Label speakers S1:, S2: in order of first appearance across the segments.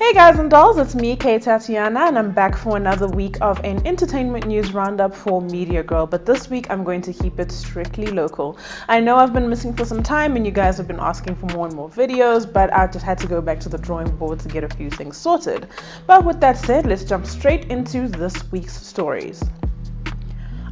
S1: Hey guys and dolls, it's me, Tatyana, and I'm back for another week of an entertainment news roundup for Media Girl. But this week I'm going to keep it strictly local. I know I've been missing for some time and you guys have been asking for more and more videos, but I just had to go back to the drawing board to get a few things sorted. But with that said, let's jump straight into this week's stories.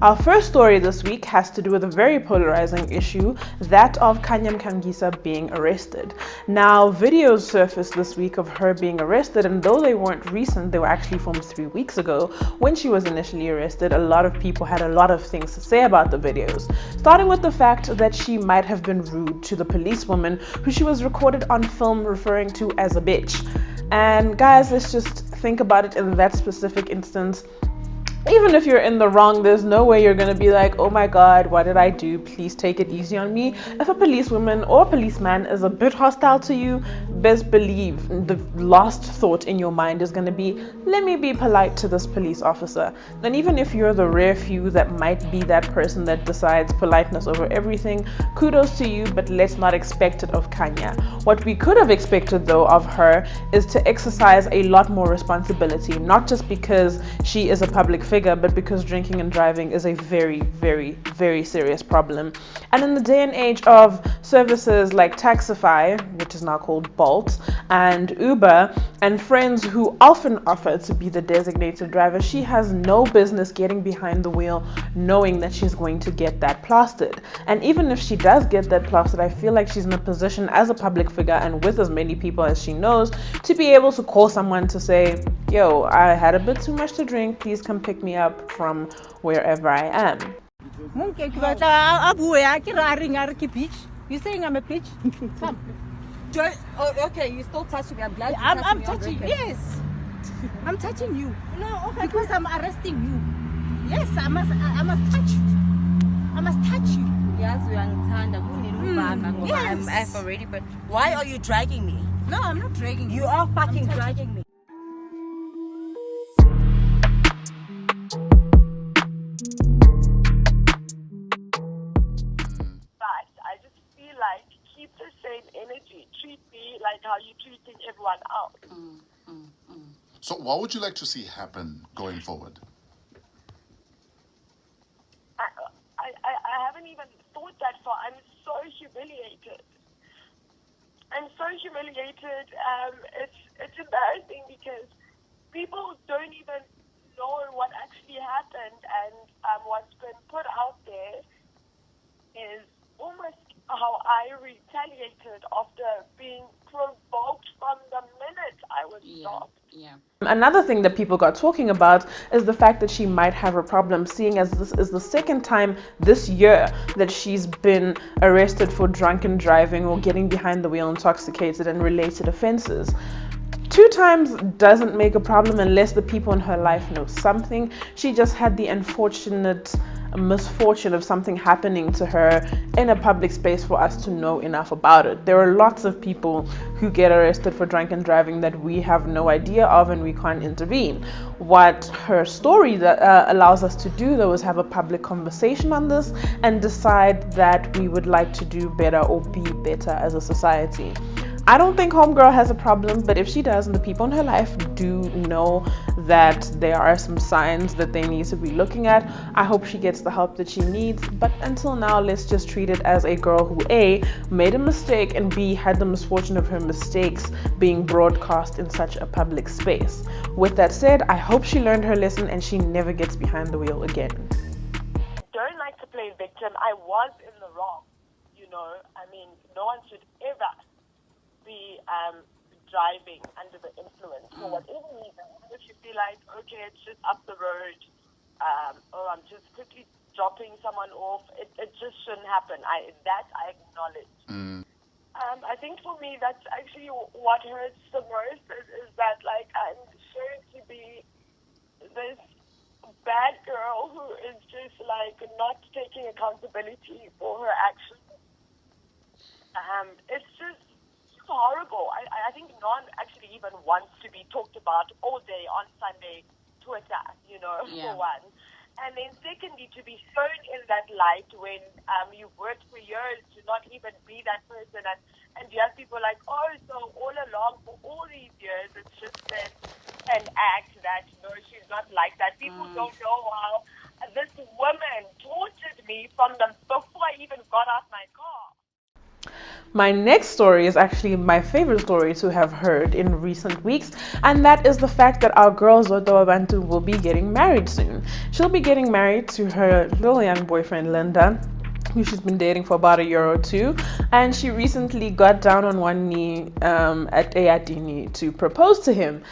S1: Our first story this week has to do with a very polarizing issue, that of Khanya Mkangisa being arrested. Now, videos surfaced this week of her being arrested, and though they weren't recent, they were actually from 3 weeks ago when she was initially arrested. A lot of people had a lot of things to say about the videos, starting with the fact that she might have been rude to the policewoman who she was recorded on film referring to as a bitch. And guys, let's just think about it in that specific instance. Even if you're in the wrong, there's no way you're going to be like, oh my god, what did I do? Please take it easy on me. If a policewoman or policeman is a bit hostile to you, best believe the last thought in your mind is going to be, let me be polite to this police officer. Then even if you're the rare few that might be that person that decides politeness over everything, kudos to you, but let's not expect it of Khanya. What we could have expected though of her is to exercise a lot more responsibility, not just because she is a public figure, but because drinking and driving is a very, very, very serious problem. And in the day and age of services like Taxify, which is now called Bolt, and Uber, and friends who often offer to be the designated driver, she has no business getting behind the wheel knowing that she's going to get that plastered. And even if she does get that plastered, I feel like she's in a position as a public figure and with as many people as she knows to be able to call someone to say, yo, I had a bit too much to drink, please come pick me up from wherever I am.
S2: You saying I'm a bitch? Come.
S3: Oh, okay, you still touching me. I'm glad you're
S2: I'm
S3: touching
S2: touching. Yes, I'm touching you.
S3: No, okay.
S2: Because I'm arresting you. Yes, I must touch you. I must touch you.
S3: Yes, we are
S2: Yes.
S3: I've already, but why are you dragging me?
S2: No, I'm not dragging you.
S3: You are fucking dragging me.
S4: But I just feel like keep the same energy. Treat me like how you're treating everyone else.
S5: So what would you like to see happen going forward?
S4: I haven't even thought that far. I'm so humiliated. I'm so humiliated. It's embarrassing because people don't even know what actually happened, and what's been put out there is almost how I retaliated after being provoked from the minute I was stopped.
S1: Another thing that people got talking about is the fact that she might have a problem, seeing as this is the second time this year that she's been arrested for drunken driving or getting behind the wheel intoxicated and related offenses. 2 times doesn't make a problem unless the people in her life know something. She just had the unfortunate misfortune of something happening to her in a public space for us to know enough about it. There are lots of people who get arrested for drunken driving that we have no idea of and we can't intervene. What her story that allows us to do though is have a public conversation on this and decide that we would like to do better or be better as a society. I don't think Homegirl has a problem, but if she does and the people in her life do know that there are some signs that they need to be looking at, I hope she gets the help that she needs. But until now, let's just treat it as a girl who A, made a mistake, and B, had the misfortune of her mistakes being broadcast in such a public space. With that said, I hope she learned her lesson and she never gets behind the wheel again.
S4: I don't like to play victim. I was in the wrong. I mean, no one should ever be driving under the influence for whatever reason. Even if you feel like, okay, it's just up the road, or I'm just quickly dropping someone off, it just shouldn't happen. I acknowledge. I think for me, that's actually what hurts the most is that, like, I'm shown to be this bad girl who is just, like, not taking accountability for her actions. It's just horrible. I think no one actually even wants to be talked about all day on Sunday Twitter, for one. And then secondly, to be shown in that light when you've worked for years to not even be that person, and you have people like, oh, so all along for all these years, it's just been an act that, no, she's not like that. People don't know how this woman tortured me before I even got out my car.
S1: My next story is actually my favorite story to have heard in recent weeks, and that is the fact that our girl Zodwa Wabantu will be getting married soon. She'll be getting married to her little young boyfriend Linda, who she's been dating for about a year or two, and she recently got down on one knee at Eyadini to propose to him.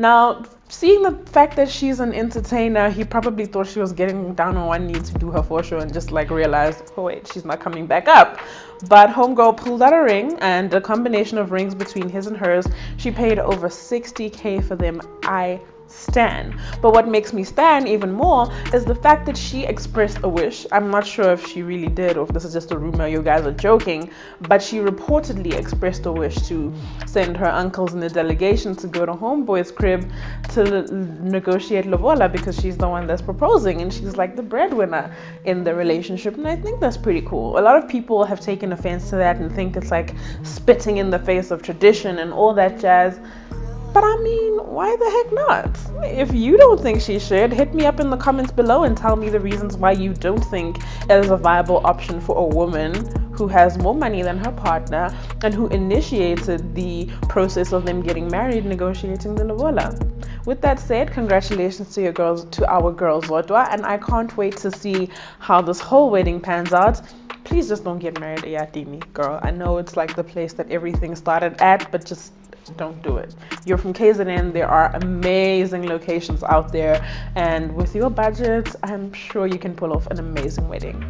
S1: Now, seeing the fact that she's an entertainer, he probably thought she was getting down on one knee to do her vosho and just like realized, oh wait, she's not coming back up. But homegirl pulled out a ring, and a combination of rings between his and hers, she paid over 60K for them. I stan. But what makes me stan even more is the fact that she expressed a wish. I'm not sure if she really did or if this is just a rumor, you guys are joking, but she reportedly expressed a wish to send her uncles in the delegation to go to homeboy's crib to negotiate lobola, because she's the one that's proposing and she's like the breadwinner in the relationship. And I think that's pretty cool. A lot of people have taken offense to that and think it's like spitting in the face of tradition and all that jazz. But I mean, why the heck not? If you don't think she should, hit me up in the comments below and tell me the reasons why you don't think it is a viable option for a woman who has more money than her partner and who initiated the process of them getting married, negotiating the lobola. With that said, congratulations to our girl Zodwa, and I can't wait to see how this whole wedding pans out. Please just don't get married at Eyadini, girl. I know it's like the place that everything started at, but just don't do it. You're from KZN, there are amazing locations out there, and with your budget, I'm sure you can pull off an amazing wedding.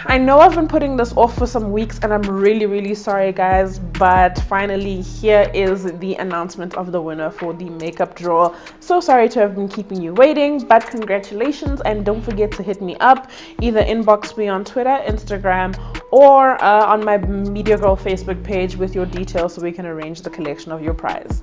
S1: I know I've been putting this off for some weeks and I'm really sorry guys, but finally here is the announcement of the winner for the makeup draw. So sorry to have been keeping you waiting, but congratulations, and don't forget to hit me up, either inbox me on Twitter, Instagram, or on my Media Girl Facebook page with your details so we can arrange the collection of your prize.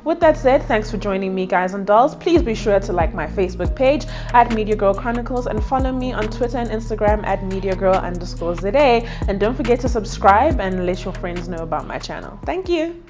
S1: With that said, thanks for joining me guys and dolls. Please be sure to like my Facebook page at Media Girl Chronicles and follow me on Twitter and Instagram at MediaGirl_ZA, and don't forget to subscribe and let your friends know about my channel. Thank you.